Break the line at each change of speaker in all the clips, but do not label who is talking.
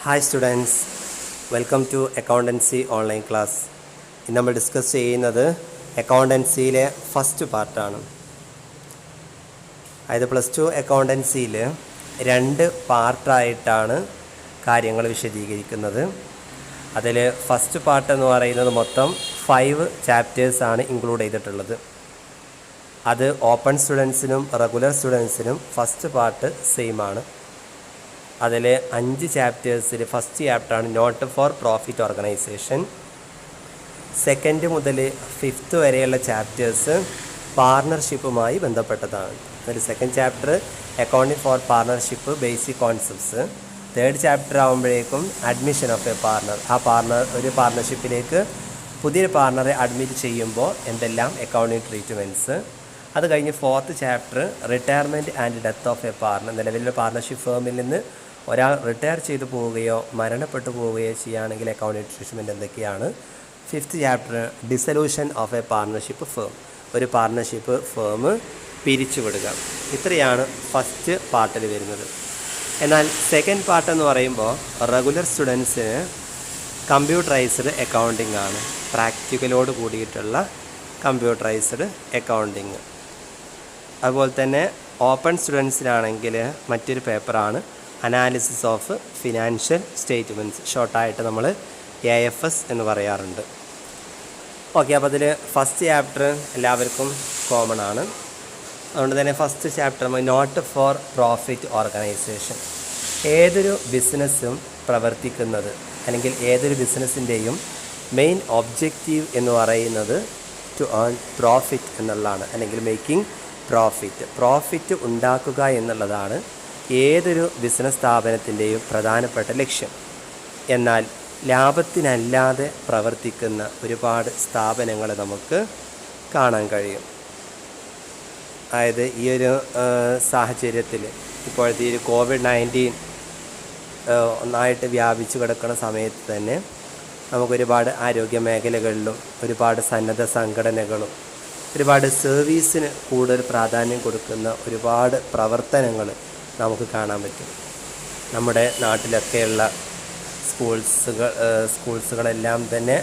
Hi students, welcome to accountancy online class. ഇന്ന് നമ്മൾ discuss ചെയ്യുന്നത് അക്കൗണ്ടൻസിയിലെ ഫസ്റ്റ് പാർട്ടാണ്. അതായത് +2 അക്കൗണ്ടൻസിയിൽ 2 പാർട്ടായിട്ടാണ് കാര്യങ്ങൾ വിശദീകരിക്കുന്നത്. അതിൽ ഫസ്റ്റ് പാർട്ട് എന്ന് പറയുന്നത് മൊത്തം 5 ചാപ്റ്റേഴ്സാണ് ഇൻക്ലൂഡ് ചെയ്തിട്ടുള്ളത്. അത് ഓപ്പൺ സ്റ്റുഡൻസിനും റെഗുലർ സ്റ്റുഡൻസിനും ഫസ്റ്റ് പാർട്ട് സെയിം ആണ്. അതിൽ 5 ചാപ്റ്റേഴ്സിൽ ഫസ്റ്റ് ചാപ്റ്ററാണ് not for profit organisation. Second മുതൽ 5th വരെയുള്ള ചാപ്റ്റേഴ്സ് പാർട്ണർഷിപ്പുമായി ബന്ധപ്പെട്ടതാണ്. അതിൽ second chapter accounting for partnership basic concepts. Third chapter ആകുമ്പോഴേക്കും അഡ്മിഷൻ ഓഫ് എ പാർട്ണർ. ഒരു പാർട്ണർഷിപ്പിലേക്ക് പുതിയൊരു പാർട്ണറെ അഡ്മിറ്റ് ചെയ്യുമ്പോൾ എന്തെല്ലാം അക്കൗണ്ടിങ് ട്രീറ്റ്മെൻറ്റ്സ്. അത് കഴിഞ്ഞ് 4th chapter retirement and death of a partner. നിലവിലുള്ള പാർട്ണർഷിപ്പ് ഫേമിൽ നിന്ന് ഒരാൾ റിട്ടയർ ചെയ്തു പോവുകയോ മരണപ്പെട്ടു പോവുകയോ ചെയ്യുകയാണെങ്കിൽ അക്കൗണ്ടിങ് ട്രീറ്റ്മെൻറ്റ് എന്തൊക്കെയാണ്. 5th chapter dissolution of A partnership firm. ഒരു പാർട്ണർഷിപ്പ് ഫേം പിരിച്ചുവിടുക. ഇത്രയാണ് ഫസ്റ്റ് പാർട്ടിൽ വരുന്നത്. എന്നാൽ സെക്കൻഡ് പാർട്ട് എന്ന് പറയുമ്പോൾ റെഗുലർ സ്റ്റുഡൻസിന് കമ്പ്യൂട്ടറൈസ്ഡ് അക്കൗണ്ടിങ് ആണ്. പ്രാക്ടിക്കലോട് കൂടിയിട്ടുള്ള കമ്പ്യൂട്ടറൈസ്ഡ് അക്കൗണ്ടിങ്. അതുപോലെ തന്നെ ഓപ്പൺ സ്റ്റുഡൻസിനാണെങ്കിൽ മറ്റൊരു പേപ്പറാണ് അനാലിസിസ് ഓഫ് ഫിനാൻഷ്യൽ സ്റ്റേറ്റ്മെൻറ്റ്സ്. ഷോർട്ടായിട്ട് നമ്മൾ AFS എന്ന് പറയാറുണ്ട്. ഓക്കെ, അപ്പോൾ അതിൽ ഫസ്റ്റ് ചാപ്റ്റർ എല്ലാവർക്കും കോമൺ ആണ്. അതുകൊണ്ട് തന്നെ first chapter not for profit organisation. ഏതൊരു ബിസിനസ്സും പ്രവർത്തിക്കുന്നത് അല്ലെങ്കിൽ ഏതൊരു ബിസിനസ്സിൻ്റെയും മെയിൻ ഒബ്ജക്റ്റീവ് എന്ന് പറയുന്നത് ടു ഏൺ പ്രോഫിറ്റ് എന്നുള്ളതാണ്, അല്ലെങ്കിൽ മേക്കിംഗ് പ്രോഫിറ്റ് ഉണ്ടാക്കുക എന്നുള്ളതാണ് ഏതൊരു ബിസിനസ് സ്ഥാപനത്തിൻ്റെയും പ്രധാനപ്പെട്ട ലക്ഷ്യം. എന്നാൽ ലാഭത്തിനല്ലാതെ പ്രവർത്തിക്കുന്ന ഒരുപാട് സ്ഥാപനങ്ങൾ നമുക്ക് കാണാൻ കഴിയും. അതായത് ഈ ഒരു സാഹചര്യത്തിൽ ഇപ്പോഴത്തെ ഈ COVID-19 ഒന്നായിട്ട് വ്യാപിച്ചു കിടക്കുന്ന സമയത്ത് തന്നെ നമുക്കൊരുപാട് ആരോഗ്യ മേഖലകളിലും ഒരുപാട് സന്നദ്ധ സംഘടനകളും ഒരുപാട് സർവീസിന് കൂടുതൽ പ്രാധാന്യം കൊടുക്കുന്ന ഒരുപാട് പ്രവർത്തനങ്ങൾ നമുക്ക് കാണാൻ പറ്റും. നമ്മുടെ നാട്ടിലൊക്കെയുള്ള സ്കൂൾസുകളെല്ലാം തന്നെ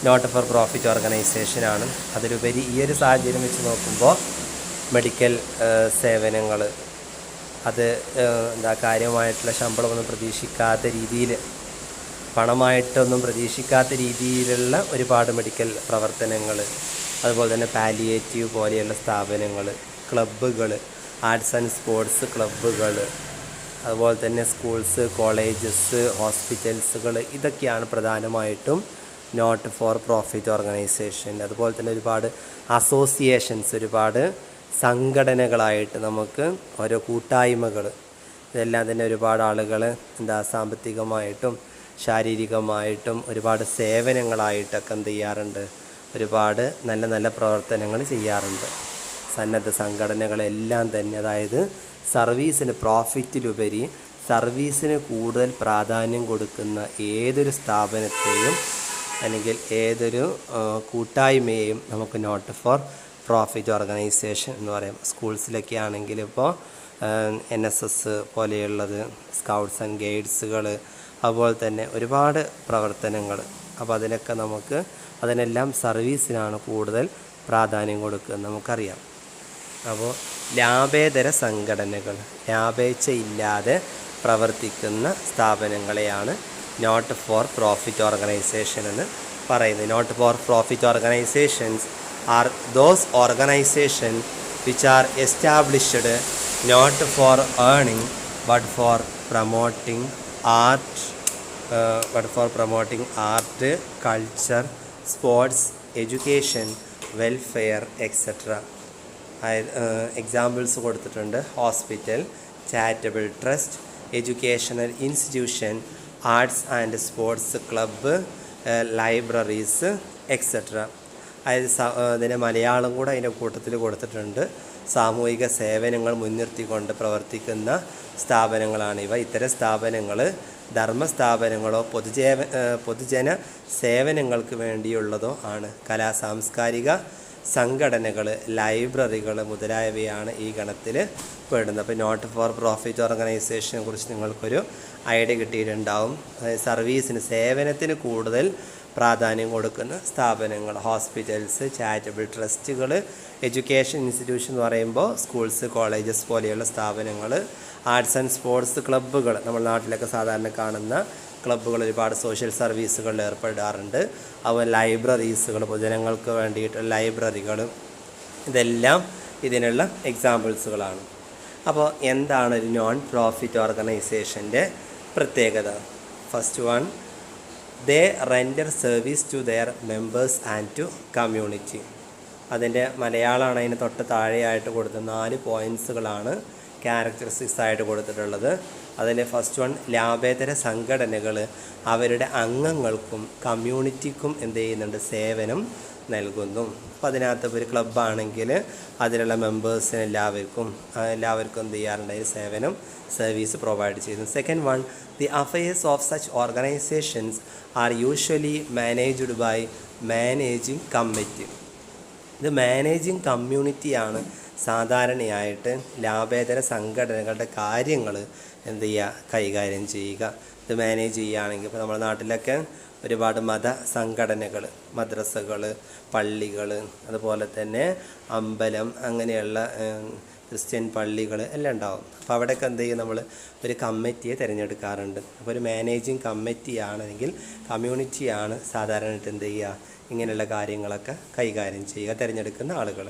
നോട്ട് ഫോർ പ്രോഫിറ്റ് ഓർഗനൈസേഷനാണ്. അതിലുപരി ഈ ഒരു സാഹചര്യം വെച്ച് നോക്കുമ്പോൾ മെഡിക്കൽ സേവനങ്ങൾ, അത് കാര്യമായിട്ടുള്ള ശമ്പളമൊന്നും പ്രതീക്ഷിക്കാത്ത രീതിയിൽ, പണമായിട്ടൊന്നും പ്രതീക്ഷിക്കാത്ത രീതിയിലുള്ള ഒരുപാട് മെഡിക്കൽ പ്രവർത്തനങ്ങൾ, അതുപോലെ തന്നെ പാലിയേറ്റീവ് പോലെയുള്ള സ്ഥാപനങ്ങൾ, ക്ലബ്ബുകൾ, ആർട്സ് ആൻഡ് സ്പോർട്സ് ക്ലബ്ബുകൾ, അതുപോലെ തന്നെ സ്കൂൾസ്, കോളേജസ്, ഹോസ്പിറ്റൽസുകൾ, ഇതൊക്കെയാണ് പ്രധാനമായിട്ടും നോട്ട് ഫോർ പ്രോഫിറ്റ് ഓർഗനൈസേഷൻ. അതുപോലെ തന്നെ ഒരുപാട് അസോസിയേഷൻസ്, ഒരുപാട് സംഘടനകളായിട്ട് നമുക്ക് ഓരോ കൂട്ടായ്മകൾ, ഇതെല്ലാം തന്നെ ഒരുപാട് ആളുകൾ സാമ്പത്തികമായിട്ടും ശാരീരികമായിട്ടും ഒരുപാട് സേവനങ്ങളായിട്ടൊക്കെ ചെയ്യാറുണ്ട്, ഒരുപാട് നല്ല നല്ല പ്രവർത്തനങ്ങൾ ചെയ്യാറുണ്ട്. സന്നദ്ധ സംഘടനകളെല്ലാം തന്നെ, അതായത് സർവീസിന്, പ്രോഫിറ്റിലുപരി സർവീസിന് കൂടുതൽ പ്രാധാന്യം കൊടുക്കുന്ന ഏതൊരു സ്ഥാപനത്തെയും അല്ലെങ്കിൽ ഏതൊരു കൂട്ടായ്മയെയും നമുക്ക് നോട്ട് ഫോർ പ്രോഫിറ്റ് ഓർഗനൈസേഷൻ എന്ന് പറയാം. സ്കൂൾസിലൊക്കെ ആണെങ്കിൽ ഇപ്പോൾ NSS പോലെയുള്ളത്, സ്കൗട്ട്സ് ആൻഡ് ഗൈഡ്സുകൾ, അതുപോലെ തന്നെ ഒരുപാട് പ്രവർത്തനങ്ങൾ. അപ്പോൾ അതിനെല്ലാം സർവീസിനാണ് കൂടുതൽ പ്രാധാന്യം കൊടുക്കുന്നത്, നമുക്കറിയാം. അപ്പോൾ ലാഭേതര സംഘടനകൾ, ലാഭേച്ഛയില്ലാതെ പ്രവർത്തിക്കുന്ന സ്ഥാപനങ്ങളെയാണ് നോട്ട് ഫോർ പ്രോഫിറ്റ് ഓർഗനൈസേഷൻ എന്ന് പറയുന്നത്. Not for profit organisations are those organisation which are established not for earning but for promoting art, culture, sports, education, welfare etcetera. Examples കൊടുത്തിട്ടുണ്ട്: hospital, charitable trust, educational institution, arts and sports club, libraries etcetera. അതിന് മലയാളം കൂടെ അതിൻ്റെ കൂട്ടത്തിൽ കൊടുത്തിട്ടുണ്ട്. സാമൂഹിക സേവനങ്ങൾ മുൻനിർത്തിക്കൊണ്ട് പ്രവർത്തിക്കുന്ന സ്ഥാപനങ്ങളാണിവ. ഇത്തരം സ്ഥാപനങ്ങൾ ധർമ്മസ്ഥാപനങ്ങളോ പൊതുജന സേവനങ്ങൾക്ക് വേണ്ടിയുള്ളതോ ആണ്. സാംസ്കാരിക സംഘടനകൾ, ലൈബ്രറികൾ മുതലായവയാണ് ഈ ഗണത്തിൽ പെടുന്നത്. അപ്പോൾ നോട്ട് ഫോർ പ്രോഫിറ്റ് ഓർഗനൈസേഷനെ കുറിച്ച് നിങ്ങൾക്കൊരു ഐഡിയ കിട്ടിയിട്ടുണ്ടാവും. സർവീസിന്, സേവനത്തിന് കൂടുതൽ പ്രാധാന്യം കൊടുക്കുന്ന സ്ഥാപനങ്ങൾ, ഹോസ്പിറ്റൽസ്, ചാരിറ്റബിൾ ട്രസ്റ്റുകൾ, എഡ്യൂക്കേഷൻ ഇൻസ്റ്റിറ്റ്യൂഷൻ എന്ന് പറയുമ്പോൾ സ്കൂൾസ്, കോളേജസ് പോലെയുള്ള സ്ഥാപനങ്ങൾ, ആർട്സ് ആൻഡ് സ്പോർട്സ് ക്ലബ്ബുകൾ, നമ്മുടെ നാട്ടിലൊക്കെ സാധാരണ കാണുന്ന ക്ലബ്ബുകൾ, ഒരുപാട് സോഷ്യൽ സർവീസുകളിൽ ഏർപ്പെടാറുണ്ട്. അതുപോലെ ലൈബ്രറീസുകൾ, പൊതുജനങ്ങൾക്ക് വേണ്ടിയിട്ട് ലൈബ്രറികൾ, ഇതെല്ലാം ഇതിനുള്ള എക്സാമ്പിൾസുകളാണ്. അപ്പോൾ എന്താണ് ഒരു നോൺ പ്രോഫിറ്റ് ഓർഗനൈസേഷൻ്റെ പ്രത്യേകത? First one, they render service to their members and to community. അതിൻ്റെ മലയാളമാണ് അതിന് തൊട്ട് താഴെയായിട്ട് കൊടുത്ത 4 പോയിൻറ്റ്സുകളാണ് ക്യാരക്ടറിസ്റ്റിക്സ് ആയിട്ട് കൊടുത്തിട്ടുള്ളത്. അതിൽ ഫസ്റ്റ് വൺ, ലാഭേതര സംഘടനകൾ അവരുടെ അംഗങ്ങൾക്കും കമ്മ്യൂണിറ്റിക്കും എന്ത് ചെയ്യുന്നുണ്ട്? സേവനം നൽകുന്നു. അപ്പോൾ അതിനകത്ത് ഒരു ക്ലബ്ബാണെങ്കിൽ അതിലുള്ള മെമ്പേഴ്സിന് എല്ലാവർക്കും എന്ത് ചെയ്യാറുണ്ട്? അതിൽ സേവനം, സർവീസ് പ്രൊവൈഡ് ചെയ്യുന്നു. Second one, the affairs of such organisations are usually managed by managing committee. ഇത് മാനേജിങ് കമ്മ്യൂണിറ്റിയാണ് സാധാരണയായിട്ട് ലാഭേതര സംഘടനകളുടെ കാര്യങ്ങൾ എന്ത് ചെയ്യുക? കൈകാര്യം ചെയ്യുക. ഇത് മാനേജ് ചെയ്യുകയാണെങ്കിൽ ഇപ്പോൾ നമ്മുടെ നാട്ടിലൊക്കെ ഒരുപാട് മത സംഘടനകൾ, മദ്രസകൾ, പള്ളികൾ, അതുപോലെ തന്നെ അമ്പലം, അങ്ങനെയുള്ള ക്രിസ്ത്യൻ പള്ളികൾ എല്ലാം ഉണ്ടാവും. അപ്പോൾ അവിടെയൊക്കെ എന്ത് ചെയ്യും? നമ്മൾ ഒരു കമ്മിറ്റിയെ തിരഞ്ഞെടുക്കാറുണ്ട്. അപ്പോൾ ഒരു മാനേജിങ് കമ്മിറ്റിയാണെങ്കിൽ കമ്മ്യൂണിറ്റിയാണ് സാധാരണയായിട്ട് എന്ത് ചെയ്യുക? ഇങ്ങനെയുള്ള കാര്യങ്ങളൊക്കെ കൈകാര്യം ചെയ്യുക, തിരഞ്ഞെടുക്കുന്ന ആളുകൾ.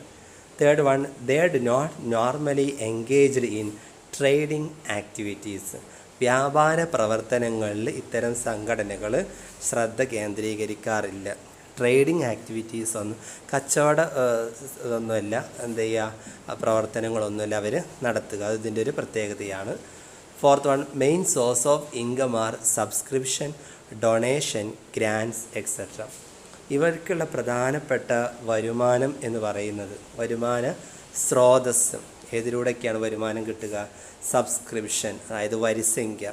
Third one, they do not normally engaged in trading activities. വ്യാപാര പ്രവർത്തനങ്ങളിൽ ഇത്തരം സംഘടനകൾ ശ്രദ്ധ കേന്ദ്രീകരിക്കാറില്ല. ട്രേഡിംഗ് ആക്ടിവിറ്റീസ് ഒന്നും, കച്ചവട ഒന്നുമല്ല എന്ത് ചെയ്യുക? പ്രവർത്തനങ്ങളൊന്നുമില്ല അവർ നടത്തുക. അത് ഇതിൻ്റെ ഒരു പ്രത്യേകതയാണ്. Fourth one, main source of income are subscription, donation, grants etcetera. ഇവർക്കുള്ള പ്രധാനപ്പെട്ട വരുമാനം എന്ന് പറയുന്നത്, വരുമാന സ്രോതസ്സ് ഏതിലൂടെയൊക്കെയാണ് വരുമാനം കിട്ടുക? സബ്സ്ക്രിപ്ഷൻ, അതായത് വരിസംഖ്യ,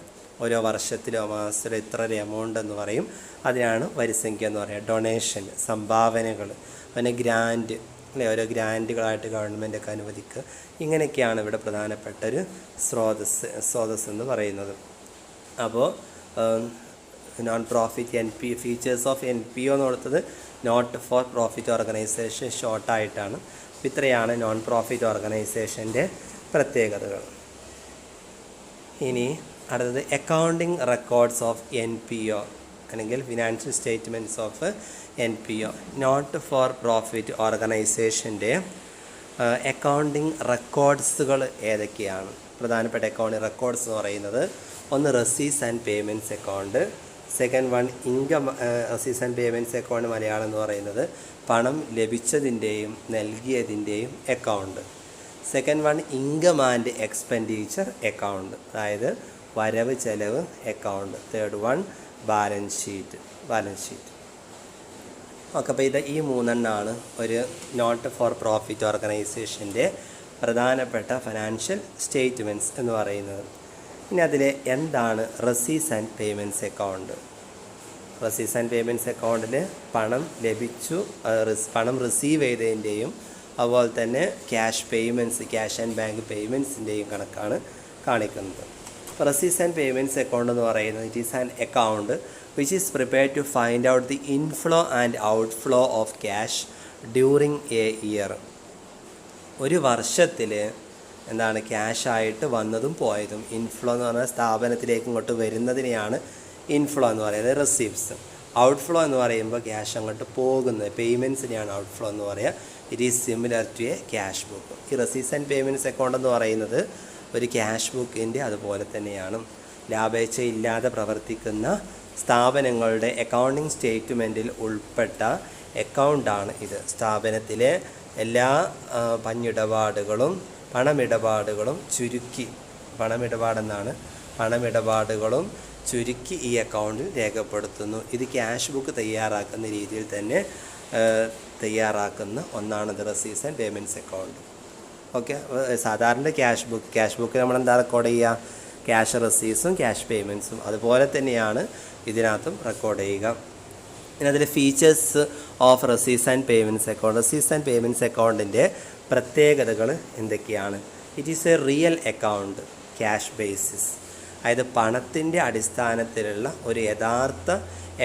ഓരോ വർഷത്തിലോ മാസത്തിലോ ഇത്ര എമൗണ്ട് എന്ന് പറയും, അതിനാണ് വരിസംഖ്യ എന്ന് പറയുക. ഡൊണേഷൻ, സംഭാവനകൾ, പിന്നെ ഗ്രാൻഡ്, അല്ലെ, ഓരോ ഗ്രാൻറ്റുകളായിട്ട് ഗവൺമെൻറ്റൊക്കെ അനുവദിക്കുക. ഇങ്ങനെയൊക്കെയാണ് ഇവിടെ പ്രധാനപ്പെട്ട ഒരു സ്രോതസ് എന്ന് പറയുന്നത്. അപ്പോൾ non profit features of NPO എന്ന് കൊടുത്തത് നോട്ട് ഫോർ പ്രോഫിറ്റ് ഓർഗനൈസേഷൻ ഷോർട്ടായിട്ടാണ്. ഇത്രയാണ് നോൺ പ്രോഫിറ്റ് ഓർഗനൈസേഷൻ്റെ പ്രത്യേകതകൾ. ഇനി അടുത്തത് അക്കൗണ്ടിങ് റെക്കോർഡ്സ് ഓഫ് NPO അല്ലെങ്കിൽ financial statements of NPO. Not for profit ഓർഗനൈസേഷൻ്റെ അക്കൗണ്ടിങ് റെക്കോർഡ്സുകൾ ഏതൊക്കെയാണ്? പ്രധാനപ്പെട്ട അക്കൗണ്ടിങ് റെക്കോർഡ്സ് എന്ന് പറയുന്നത്, ഒന്ന് receives and payments account. Second one, income receives and payments account Malayalam എന്ന് പറയുന്നത് പണം ലഭിച്ചതിൻ്റെയും നൽകിയതിൻ്റെയും account. Second one, income and expenditure account, അതായത് വരവ് ചെലവ് account. Third one, balance sheet. Okay, അപ്പോൾ ഈ 3 ഒരു നോട്ട് ഫോർ പ്രോഫിറ്റ് ഓർഗനൈസേഷൻ്റെ പ്രധാനപ്പെട്ട ഫിനാൻഷ്യൽ സ്റ്റേറ്റ്മെൻറ്റ്സ് എന്ന് പറയുന്നത്. ഇനി അതിൽ എന്താണ് receives and payments account? Receives and payments അക്കൗണ്ടിൽ പണം ലഭിച്ചു, പണം റിസീവ് ചെയ്തതിൻ്റെയും അതുപോലെ തന്നെ cash payments, cash and bank പേയ്മെൻറ്റ്സിൻ്റെയും കണക്കാണ് കാണിക്കുന്നത്. റെസീവ്സ് ആൻഡ് പേയ്മെൻറ്റ്സ് അക്കൗണ്ട് എന്ന് പറയുന്നത് it is an account which is prepared to find out the inflow and outflow of cash during a year. ഒരു വർഷത്തിൽ എന്താണ് ക്യാഷായിട്ട് വന്നതും പോയതും. ഇൻഫ്ലോ എന്ന് പറഞ്ഞാൽ സ്ഥാപനത്തിലേക്ക് ഇങ്ങോട്ട് വരുന്നതിനെയാണ് ഇൻഫ്ലോ എന്ന് പറയുന്നത്, റിസീവ്സ്. ഔട്ട്ഫ്ലോ എന്ന് പറയുമ്പോൾ ക്യാഷ് അങ്ങോട്ട് പോകുന്നത്, പേയ്മെൻറ്റ്സിനെയാണ് ഔട്ട്ഫ്ലോ എന്ന് പറയുക. It is similar to a cash book. ഈ റെസീവ്സ് ആൻഡ് പേയ്മെൻറ്റ്സ് അക്കൗണ്ട് എന്ന് പറയുന്നത് ഒരു ക്യാഷ് ബുക്കിൻ്റെ അതുപോലെ തന്നെയാണ്. ലാഭേച്ഛയില്ലാതെ പ്രവർത്തിക്കുന്ന സ്ഥാപനങ്ങളുടെ അക്കൗണ്ടിങ് സ്റ്റേറ്റ്മെൻറ്റിൽ ഉൾപ്പെട്ട അക്കൗണ്ടാണ് ഇത്. സ്ഥാപനത്തിലെ എല്ലാ പണമിടപാടുകളും ചുരുക്കി, പണമിടപാടുകളും ചുരുക്കി ഈ അക്കൗണ്ടിൽ രേഖപ്പെടുത്തുന്നു. ഇത് ക്യാഷ് ബുക്ക് തയ്യാറാക്കുന്ന രീതിയിൽ തന്നെ തയ്യാറാക്കുന്ന ഒന്നാണിത് receives and payments account. Okay, സാധാരണ ക്യാഷ് ബുക്ക് നമ്മളെന്താ റെക്കോർഡ് ചെയ്യുക? ക്യാഷ് റെസീവ്സും ക്യാഷ് പേയ്മെൻറ്റ്സും അതുപോലെ തന്നെയാണ് ഇതിനകത്തും റെക്കോർഡ് ചെയ്യുക. ഇനി അതിൽ features of receives and payments account. Receives and payments അക്കൗണ്ടിൻ്റെ പ്രത്യേകതകൾ എന്തൊക്കെയാണ്? It is a real account cash basis, അതായത് പണത്തിൻ്റെ അടിസ്ഥാനത്തിലുള്ള ഒരു യഥാർത്ഥ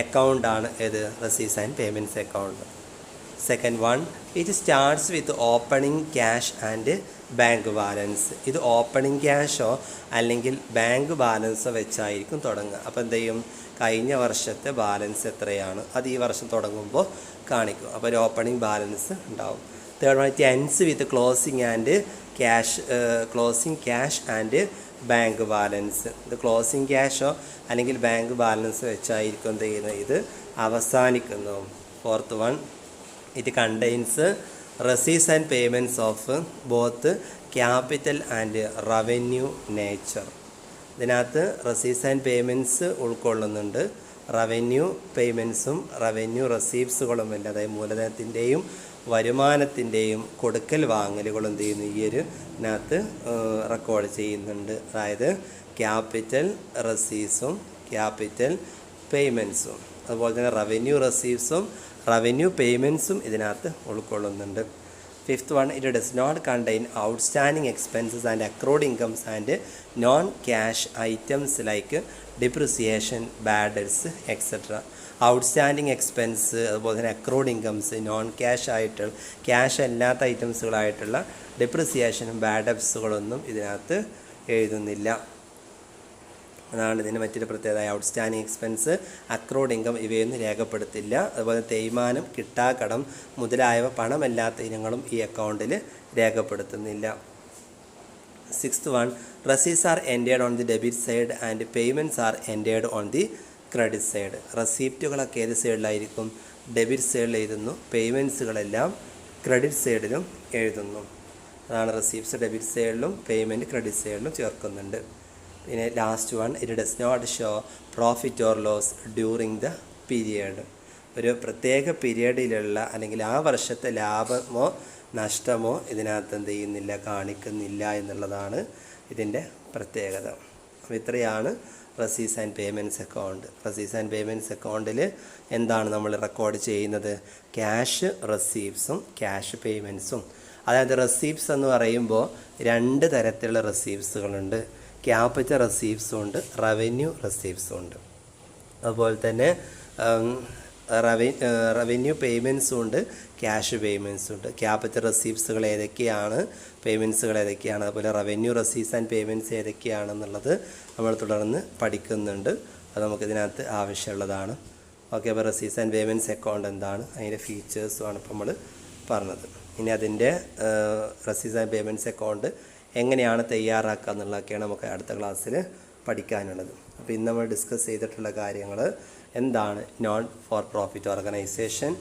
അക്കൗണ്ടാണ് ഇത് receives and payments account. Second one, it starts with opening cash and bank balance. ഇത് ഓപ്പണിംഗ് ക്യാഷോ അല്ലെങ്കിൽ ബാങ്ക് ബാലൻസോ വെച്ചായിരിക്കും തുടങ്ങുക. അപ്പോൾ എന്ത് ചെയ്യും? കഴിഞ്ഞ വർഷത്തെ ബാലൻസ് എത്രയാണ് അത് ഈ വർഷം തുടങ്ങുമ്പോൾ കാണിക്കും. അപ്പോൾ ഒരു ഓപ്പണിംഗ് ബാലൻസ് ഉണ്ടാവും. Third one, it ends with closing cash and bank balance. ഇത് ക്ലോസിംഗ് ക്യാഷോ അല്ലെങ്കിൽ ബാങ്ക് ബാലൻസ് വെച്ചായിരിക്കും എന്ത് ചെയ്യുന്നത്? ഇത് അവസാനിക്കുന്നു. Fourth one, it contains receives and payments of both capital and revenue nature. ഇതിനകത്ത് റെസീവ്സ് ആൻഡ് പേയ്മെൻറ്റ്സ് ഉൾക്കൊള്ളുന്നുണ്ട്. റവന്യൂ പേയ്മെൻറ്റ്സും റവന്യൂ റെസീവ്സുകളും എല്ലാം, അതായത് മൂലധനത്തിൻ്റെയും വരുമാനത്തിൻ്റെയും കൊടുക്കൽ വാങ്ങലുകളും എന്ത് ചെയ്യുന്നു? ഈ ഒരു ഇതിനകത്ത് റെക്കോർഡ് ചെയ്യുന്നുണ്ട്. അതായത് ക്യാപിറ്റൽ റെസീവ്സും ക്യാപിറ്റൽ പേയ്മെൻറ്റ്സും അതുപോലെ തന്നെ റവന്യൂ റെസീവ്സും റവന്യൂ പേയ്മെൻറ്റ്സും ഇതിനകത്ത് ഉൾക്കൊള്ളുന്നുണ്ട്. Fifth one, it does not contain outstanding expenses and accrued incomes and non cash items like depreciation, bad debts etcetera. Outstanding expense അതുപോലെ തന്നെ അക്രൂഡ് ഇൻകംസ്, നോൺ ക്യാഷ് ആയിട്ടുള്ള ക്യാഷ് അല്ലാത്ത ഐറ്റംസുകളായിട്ടുള്ള ഡിപ്രിസിയേഷനും ബാഡ് ഡെറ്റ്സുകളൊന്നും ഇതിനകത്ത് എഴുതുന്നില്ല. അതാണ് ഇതിൻ്റെ മറ്റൊരു പ്രത്യേകത. ഔട്ട്സ്റ്റാൻഡിങ് എക്സ്പെൻസ്, അക്രൂഡ് ഇൻകം ഇവയൊന്നും രേഖപ്പെടുത്തില്ല. അതുപോലെ തേയ്മാനം, കിട്ടാക്കടം മുതലായവ പണമല്ലാത്ത ഇനങ്ങളും ഈ അക്കൗണ്ടിൽ രേഖപ്പെടുത്തുന്നില്ല. Sixth one, receives are entered on the debit side and payments are entered on the credit side. റെസീപ്റ്റുകളൊക്കെ ഏത് സൈഡിലായിരിക്കും? ഡെബിറ്റ് സൈഡിൽ എഴുതുന്നു. പേയ്മെൻറ്റ്സുകളെല്ലാം ക്രെഡിറ്റ് സൈഡിലും എഴുതുന്നു. അതാണ് റെസീപ്റ്റ്സ് ഡെബിറ്റ് സൈഡിലും പേയ്മെൻറ്റ് ക്രെഡിറ്റ് സൈഡിലും ചേർക്കുന്നുണ്ട്. പിന്നെ last one, it does not show profit or loss during the period. ഒരു പ്രത്യേക പീരിയഡിലുള്ള അല്ലെങ്കിൽ ആ വർഷത്തെ ലാഭമോ നഷ്ടമോ ഇതിനകത്ത് എന്ത് ചെയ്യുന്നില്ല? കാണിക്കുന്നില്ല എന്നുള്ളതാണ് ഇതിൻ്റെ പ്രത്യേകത. അപ്പോൾ ഇത്രയാണ് receives and payments account. Receives and payments അക്കൗണ്ടിൽ എന്താണ് നമ്മൾ റെക്കോർഡ് ചെയ്യുന്നത്? ക്യാഷ് റെസീവ്സും ക്യാഷ് പേയ്മെൻറ്റ്സും. അതായത് റെസീവ്സ് എന്ന് പറയുമ്പോൾ രണ്ട് തരത്തിലുള്ള റെസീവ്സുകളുണ്ട്. ക്യാപിറ്റൽ റെസീവ്സും ഉണ്ട്, റവന്യൂ റെസീവ്സും ഉണ്ട്. അതുപോലെ തന്നെ റവന്യൂ പേയ്മെൻറ്റ്സും ഉണ്ട്, ക്യാഷ് പേയ്മെൻറ്റ്സും ഉണ്ട്. ക്യാപിറ്റൽ റെസീവ്സുകൾ ഏതൊക്കെയാണ്, പേയ്മെൻറ്റ്സുകൾ ഏതൊക്കെയാണ്, അതുപോലെ റവന്യൂ റെസീവ്സ് ആൻഡ് പേയ്മെൻറ്റ്സ് ഏതൊക്കെയാണെന്നുള്ളത് നമ്മൾ തുടർന്ന് പഠിക്കുന്നുണ്ട്. അത് നമുക്കിതിനകത്ത് ആവശ്യമുള്ളതാണ്. ഓക്കെ, അപ്പോൾ റെസീവ്സ് ആൻഡ് പേയ്മെൻറ്റ്സ് അക്കൗണ്ട് എന്താണ്, അതിൻ്റെ ഫീച്ചേഴ്സുമാണ് ഇപ്പോൾ നമ്മൾ പറഞ്ഞത്. ഇനി അതിൻ്റെ റെസീവ്സ് ആൻഡ് പേയ്മെൻറ്റ്സ് അക്കൗണ്ട് എങ്ങനെയാണ് തയ്യാറാക്കുക എന്നുള്ളതൊക്കെയാണ് നമുക്ക് അടുത്ത ക്ലാസ്സിൽ പഠിക്കാനുള്ളത്. അപ്പോൾ ഇന്ന് നമ്മൾ ഡിസ്കസ് ചെയ്തിട്ടുള്ള കാര്യങ്ങൾ എന്താണ് നോൺ ഫോർ പ്രോഫിറ്റ് ഓർഗനൈസേഷൻ,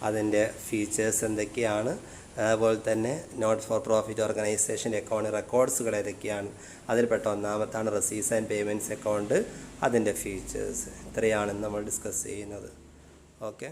അതിൻ്റെ ഫീച്ചേഴ്സ് എന്തൊക്കെയാണ്, അതുപോലെ തന്നെ നോട്ട് ഫോർ പ്രോഫിറ്റ് ഓർഗനൈസേഷൻ്റെ അക്കൗണ്ട് റെക്കോർഡ്സുകൾ ഏതൊക്കെയാണ്, അതിൽപ്പെട്ട ഒന്നാമത്താണ് റെസീവ്സ് ആൻഡ് പേയ്മെൻറ്റ്സ് അക്കൗണ്ട്, അതിൻ്റെ ഫീച്ചേഴ്സ്. ഇത്രയാണ് നമ്മൾ ഡിസ്കസ് ചെയ്യുന്നത്. ഓക്കെ.